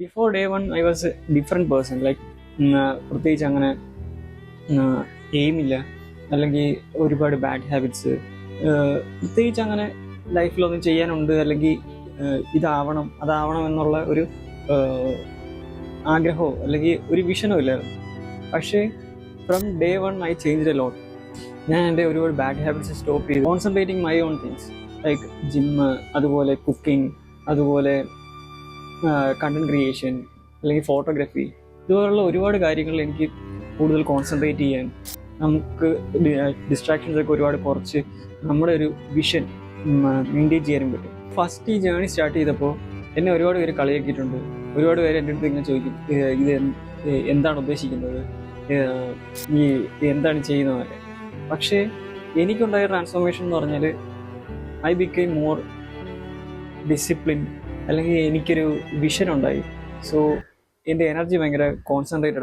Before day one I was A different person. Like പ്രത്യേകിച്ച് അങ്ങനെ എയിമില്ല, അല്ലെങ്കിൽ ഒരുപാട് ബാഡ് ഹാബിറ്റ്സ്, പ്രത്യേകിച്ച് അങ്ങനെ ലൈഫിലൊന്നും ചെയ്യാനുണ്ട്, അല്ലെങ്കിൽ ഇതാവണം അതാവണം എന്നുള്ള ഒരു ആഗ്രഹമോ അല്ലെങ്കിൽ ഒരു വിഷനോ ഇല്ലായിരുന്നു. പക്ഷേ from day one I change a lot. ഞാൻ എൻ്റെ ഒരുപാട് ബാഡ് ഹാബിറ്റ്സ് സ്റ്റോപ്പ് ചെയ്തു, concentrating my own things like gym, അതുപോലെ കുക്കിംഗ്, അതുപോലെ കണ്ടന്റ് ക്രിയേഷൻ, അല്ലെങ്കിൽ ഫോട്ടോഗ്രാഫി, ഇതുപോലുള്ള ഒരുപാട് കാര്യങ്ങളിൽ എനിക്ക് കൂടുതൽ കോൺസെൻട്രേറ്റ് ചെയ്യാൻ, നമുക്ക് ഡിസ്ട്രാക്ഷൻസ് ഒക്കെ ഒരുപാട് കുറച്ച് നമ്മുടെ ഒരു വിഷൻ മെയിൻറ്റെയിൻ ചെയ്യാനും പറ്റും. ഫസ്റ്റ് ഈ ജേർണി സ്റ്റാർട്ട് ചെയ്തപ്പോൾ എന്നെ ഒരുപാട് പേര് കളിയാക്കിയിട്ടുണ്ട്. ഒരുപാട് പേര് എൻ്റെ അടുത്ത് ഇങ്ങനെ ചോദിക്കും, ഇത് എന്താണ് ഉദ്ദേശിക്കുന്നത്, ഈ എന്താണ് ചെയ്യുന്നതൊക്കെ. പക്ഷേ എനിക്കുണ്ടായ ട്രാൻസ്ഫോർമേഷൻ എന്ന് പറഞ്ഞാൽ ഐ ബിക്കെയിം മോർ ഡിസിപ്ലിൻ, അല്ലെങ്കിൽ എനിക്കൊരു വിഷൻ ഉണ്ടായി. സോ എൻ്റെ എനർജി ഭയങ്കര കോൺസെൻട്രേറ്റഡ് ആയി.